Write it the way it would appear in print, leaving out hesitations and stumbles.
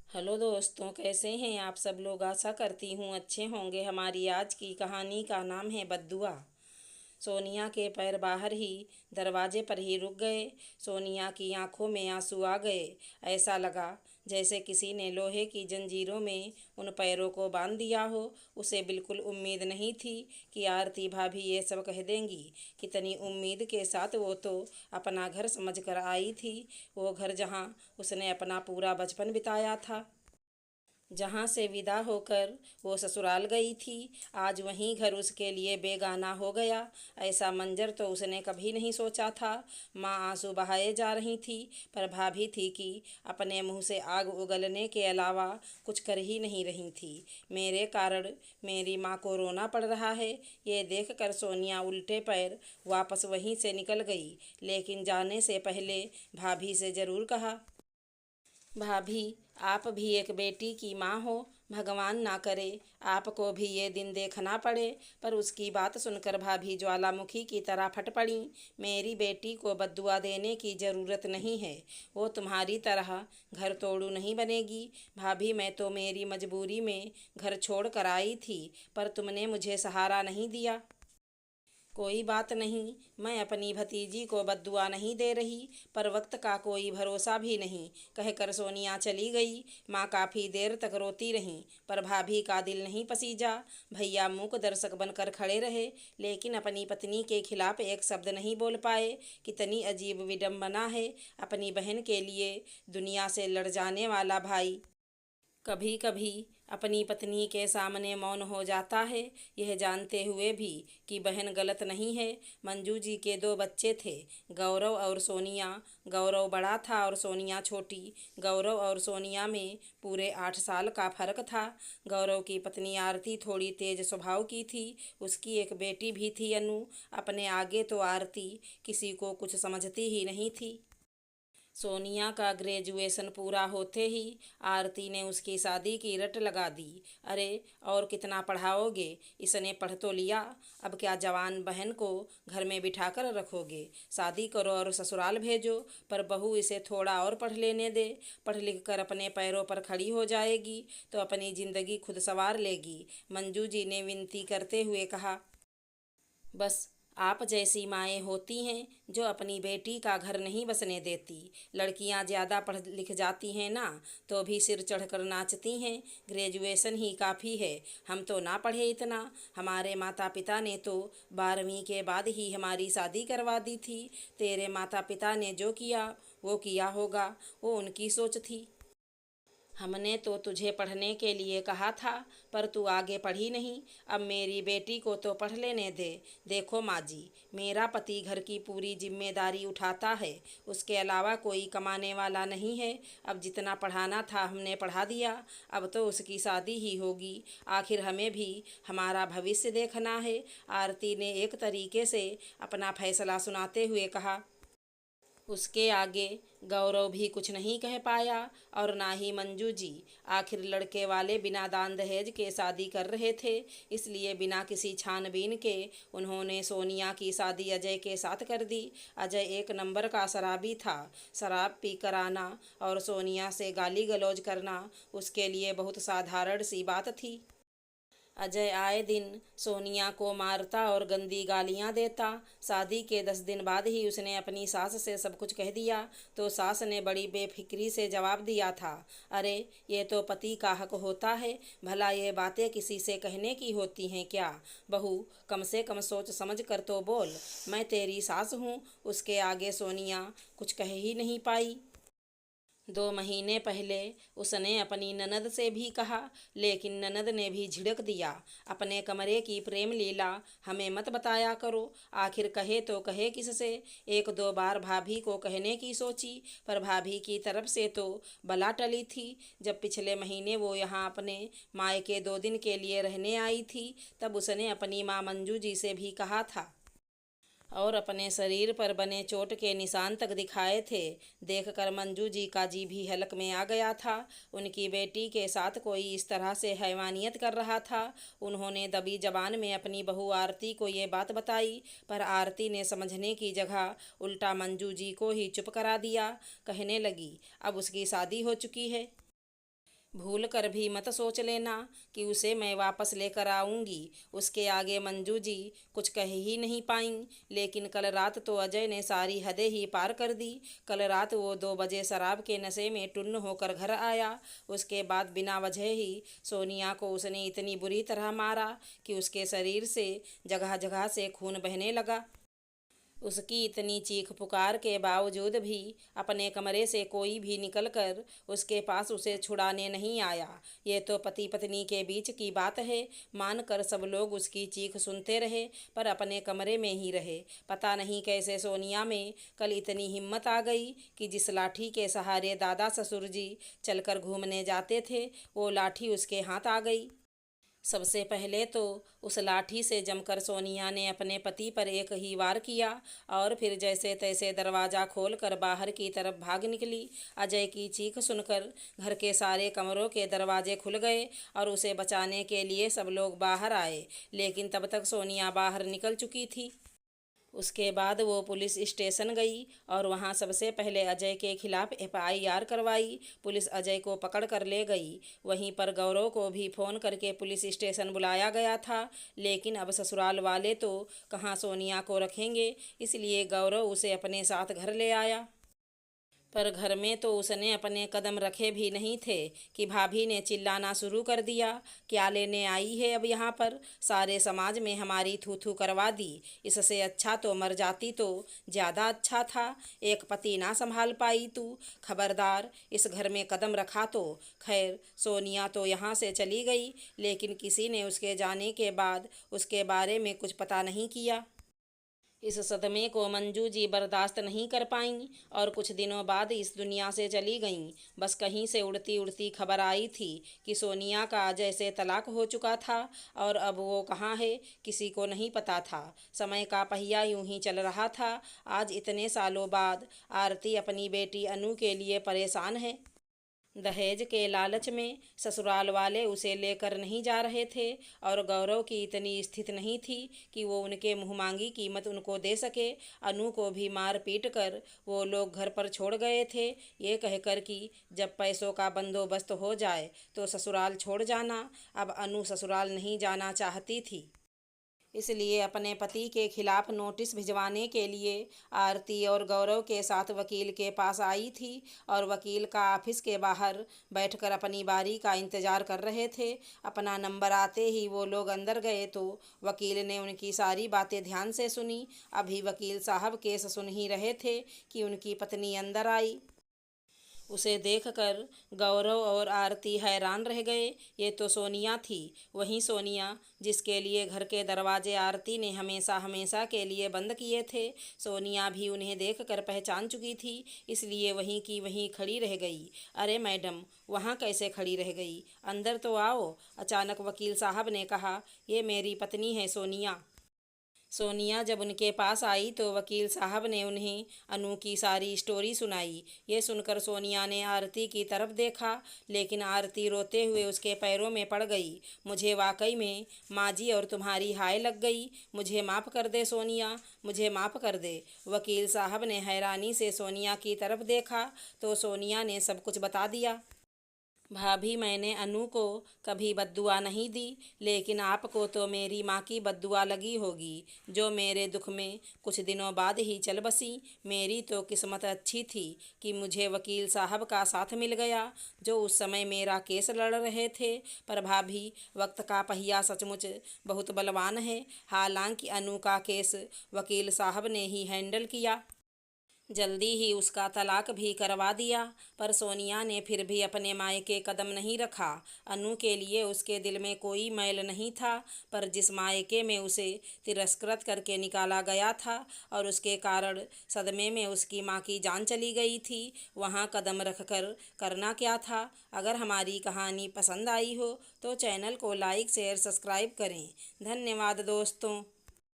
Hello दोस्तों, कैसे हैं आप सब लोग। आशा करती हूँ अच्छे होंगे। हमारी आज की कहानी का नाम है बद्दुआ। सोनिया के पैर बाहर ही दरवाजे पर ही रुक गए। सोनिया की आंखों में आंसू आ गए। ऐसा लगा जैसे किसी ने लोहे की जंजीरों में उन पैरों को बांध दिया हो। उसे बिल्कुल उम्मीद नहीं थी कि आरती भाभी ये सब कह देंगी। कितनी उम्मीद के साथ वो तो अपना घर समझकर आई थी। वो घर जहाँ उसने अपना पूरा बचपन बिताया था, जहाँ से विदा होकर वो ससुराल गई थी, आज वहीं घर उसके लिए बेगाना हो गया। ऐसा मंजर तो उसने कभी नहीं सोचा था। माँ आंसू बहाए जा रही थी, पर भाभी थी कि अपने मुंह से आग उगलने के अलावा कुछ कर ही नहीं रही थी। मेरे कारण मेरी माँ को रोना पड़ रहा है, ये देखकर सोनिया उल्टे पैर वापस वहीं से निकल गई। लेकिन जाने से पहले भाभी से ज़रूर कहा, भाभी, आप भी एक बेटी की माँ हो। भगवान ना करे आपको भी ये दिन देखना पड़े। पर उसकी बात सुनकर भाभी ज्वालामुखी की तरह फट पड़ी। मेरी बेटी को बद्दुआ देने की ज़रूरत नहीं है। वो तुम्हारी तरह घर तोड़ू नहीं बनेगी। भाभी, मैं तो मेरी मजबूरी में घर छोड़ कर आई थी, पर तुमने मुझे सहारा नहीं दिया। कोई बात नहीं, मैं अपनी भतीजी को बद्दुआ नहीं दे रही, पर वक्त का कोई भरोसा भी नहीं, कहकर सोनिया चली गई। माँ काफ़ी देर तक रोती रहीं, पर भाभी का दिल नहीं पसीजा। भैया मूक दर्शक बनकर खड़े रहे, लेकिन अपनी पत्नी के खिलाफ एक शब्द नहीं बोल पाए। कितनी अजीब विडंबना है, अपनी बहन के लिए दुनिया से लड़ जाने वाला भाई कभी कभी अपनी पत्नी के सामने मौन हो जाता है, यह जानते हुए भी कि बहन गलत नहीं है। मंजू जी के दो बच्चे थे, गौरव और सोनिया। गौरव बड़ा था और सोनिया छोटी। गौरव और सोनिया में पूरे 8 साल का फर्क था। गौरव की पत्नी आरती थोड़ी तेज स्वभाव की थी। उसकी एक बेटी भी थी, अनु। अपने आगे तो आरती किसी को कुछ समझती ही नहीं थी। सोनिया का ग्रेजुएशन पूरा होते ही आरती ने उसकी शादी की रट लगा दी। अरे, और कितना पढ़ाओगे, इसने पढ़ तो लिया, अब क्या जवान बहन को घर में बिठा कर रखोगे। शादी करो और ससुराल भेजो, पर बहू इसे थोड़ा और पढ़ लेने दे। पढ़ लिख कर अपने पैरों पर खड़ी हो जाएगी तो अपनी ज़िंदगी खुद संवार लेगी। मंजू जी ने विनती करते हुए कहा, बस आप जैसी माएँ होती हैं जो अपनी बेटी का घर नहीं बसने देती। लड़कियां ज़्यादा पढ़ लिख जाती हैं ना, तो भी सिर चढ़कर नाचती हैं। ग्रेजुएशन ही काफ़ी है, हम तो ना पढ़े इतना। हमारे माता पिता ने तो 12वीं के बाद ही हमारी शादी करवा दी थी। तेरे माता पिता ने जो किया वो किया होगा, वो उनकी सोच थी। हमने तो तुझे पढ़ने के लिए कहा था, पर तू आगे पढ़ी नहीं। अब मेरी बेटी को तो पढ़ लेने दे। देखो माँ जी, मेरा पति घर की पूरी जिम्मेदारी उठाता है, उसके अलावा कोई कमाने वाला नहीं है। अब जितना पढ़ाना था हमने पढ़ा दिया, अब तो उसकी शादी ही होगी। आखिर हमें भी हमारा भविष्य देखना है। आरती ने एक तरीके से अपना फैसला सुनाते हुए कहा। उसके आगे गौरव भी कुछ नहीं कह पाया, और ना ही मंजू जी। आखिर लड़के वाले बिना दान दहेज के शादी कर रहे थे, इसलिए बिना किसी छानबीन के उन्होंने सोनिया की शादी अजय के साथ कर दी। अजय एक नंबर का शराबी था। शराब पी कर आना और सोनिया से गाली गलौज करना उसके लिए बहुत साधारण सी बात थी। अजय आए दिन सोनिया को मारता और गंदी गालियां देता। शादी के 10 दिन बाद ही उसने अपनी सास से सब कुछ कह दिया, तो सास ने बड़ी बेफिक्री से जवाब दिया था, अरे, ये तो पति का हक होता है, भला ये बातें किसी से कहने की होती हैं क्या। बहू, कम से कम सोच समझ कर तो बोल, मैं तेरी सास हूँ। उसके आगे सोनिया कुछ कह ही नहीं पाई। 2 महीने पहले उसने अपनी ननद से भी कहा, लेकिन ननद ने भी झिड़क दिया, अपने कमरे की प्रेम लीला हमें मत बताया करो। आखिर कहे तो कहे किससे। 1-2 बार भाभी को कहने की सोची, पर भाभी की तरफ से तो बला टली थी। जब पिछले महीने वो यहाँ अपने मायके 2 दिन के लिए रहने आई थी, तब उसने अपनी माँ मंजू जी से भी कहा था, और अपने शरीर पर बने चोट के निशान तक दिखाए थे। देखकर मंजू जी का जी भी हलक में आ गया था। उनकी बेटी के साथ कोई इस तरह से हैवानियत कर रहा था। उन्होंने दबी जबान में अपनी बहू आरती को ये बात बताई, पर आरती ने समझने की जगह उल्टा मंजू जी को ही चुप करा दिया। कहने लगी, अब उसकी शादी हो चुकी है। भूल कर भी मत सोच लेना कि उसे मैं वापस लेकर आऊंगी। उसके आगे मंजू जी कुछ कह ही नहीं पाईं। लेकिन कल रात तो अजय ने सारी हदें ही पार कर दी। कल रात वो 2 बजे शराब के नशे में टुन्न होकर घर आया। उसके बाद बिना वजह ही सोनिया को उसने इतनी बुरी तरह मारा कि उसके शरीर से जगह जगह से खून बहने लगा। उसकी इतनी चीख पुकार के बावजूद भी अपने कमरे से कोई भी निकलकर उसके पास उसे छुड़ाने नहीं आया। ये तो पति पत्नी के बीच की बात है। मानकर सब लोग उसकी चीख सुनते रहे पर अपने कमरे में ही रहे। पता नहीं कैसे सोनिया में कल इतनी हिम्मत आ गई कि जिस लाठी के सहारे दादा ससुर जी चलकर घूमने जाते थे वो लाठी उसके हाथ आ गई। सबसे पहले तो उस लाठी से जमकर सोनिया ने अपने पति पर एक ही वार किया और फिर जैसे तैसे दरवाज़ा खोलकर बाहर की तरफ भाग निकली। अजय की चीख सुनकर घर के सारे कमरों के दरवाजे खुल गए और उसे बचाने के लिए सब लोग बाहर आए। लेकिन तब तक सोनिया बाहर निकल चुकी थी। उसके बाद वो पुलिस स्टेशन गई और वहाँ सबसे पहले अजय के खिलाफ FIR करवाई। पुलिस अजय को पकड़ कर ले गई। वहीं पर गौरव को भी फ़ोन करके पुलिस स्टेशन बुलाया गया था। लेकिन अब ससुराल वाले तो कहाँ सोनिया को रखेंगे, इसलिए गौरव उसे अपने साथ घर ले आया। पर घर में तो उसने अपने कदम रखे भी नहीं थे कि भाभी ने चिल्लाना शुरू कर दिया, क्या लेने आई है अब यहाँ पर? सारे समाज में हमारी थू थू करवा दी। इससे अच्छा तो मर जाती तो ज़्यादा अच्छा था। एक पति ना संभाल पाई तू, खबरदार इस घर में कदम रखा तो। खैर सोनिया तो यहाँ से चली गई, लेकिन किसी ने उसके जाने के बाद उसके बारे में कुछ पता नहीं किया। इस सदमे को मंजू जी बर्दाश्त नहीं कर पाईं और कुछ दिनों बाद इस दुनिया से चली गईं। बस कहीं से उड़ती उड़ती खबर आई थी कि सोनिया का अजय से तलाक हो चुका था और अब वो कहाँ है किसी को नहीं पता था। समय का पहिया यूं ही चल रहा था। आज इतने सालों बाद आरती अपनी बेटी अनु के लिए परेशान है। दहेज के लालच में ससुराल वाले उसे लेकर नहीं जा रहे थे और गौरव की इतनी स्थिति नहीं थी कि वो उनके मुँह मांगी कीमत उनको दे सके। अनु को भी मार पीट कर वो लोग घर पर छोड़ गए थे, ये कहकर कि जब पैसों का बंदोबस्त हो जाए तो ससुराल छोड़ जाना। अब अनु ससुराल नहीं जाना चाहती थी, इसलिए अपने पति के खिलाफ नोटिस भिजवाने के लिए आरती और गौरव के साथ वकील के पास आई थी और वकील का ऑफिस के बाहर बैठकर अपनी बारी का इंतज़ार कर रहे थे। अपना नंबर आते ही वो लोग अंदर गए तो वकील ने उनकी सारी बातें ध्यान से सुनी। अभी वकील साहब केस सुन ही रहे थे कि उनकी पत्नी अंदर आई। उसे देखकर गौरव और आरती हैरान रह गए। ये तो सोनिया थी, वही सोनिया जिसके लिए घर के दरवाजे आरती ने हमेशा हमेशा के लिए बंद किए थे। सोनिया भी उन्हें देखकर पहचान चुकी थी, इसलिए वहीं की वहीं खड़ी रह गई। अरे मैडम, वहाँ कैसे खड़ी रह गई? अंदर तो आओ। अचानक वकील साहब ने कहा, ये मेरी पत्नी है सोनिया। सोनिया जब उनके पास आई तो वकील साहब ने उन्हें अनु की सारी स्टोरी सुनाई। ये सुनकर सोनिया ने आरती की तरफ देखा, लेकिन आरती रोते हुए उसके पैरों में पड़ गई। मुझे वाकई में माँ जी और तुम्हारी हाय लग गई। मुझे माफ़ कर दे सोनिया, मुझे माफ़ कर दे। वकील साहब ने हैरानी से सोनिया की तरफ देखा तो सोनिया ने सब कुछ बता दिया। भाभी, मैंने अनु को कभी बद्दुआ नहीं दी, लेकिन आपको तो मेरी माँ की बद्दुआ लगी होगी, जो मेरे दुख में कुछ दिनों बाद ही चल बसी। मेरी तो किस्मत अच्छी थी कि मुझे वकील साहब का साथ मिल गया, जो उस समय मेरा केस लड़ रहे थे। पर भाभी, वक्त का पहिया सचमुच बहुत बलवान है। हालांकि अनु का केस वकील साहब ने ही हैंडल किया, जल्दी ही उसका तलाक भी करवा दिया। पर सोनिया ने फिर भी अपने मायके कदम नहीं रखा। अनु के लिए उसके दिल में कोई मैल नहीं था, पर जिस मायके में उसे तिरस्कृत करके निकाला गया था और उसके कारण सदमे में उसकी माँ की जान चली गई थी, वहाँ कदम रखकर करना क्या था। अगर हमारी कहानी पसंद आई हो तो चैनल को लाइक शेयर सब्सक्राइब करें। धन्यवाद दोस्तों।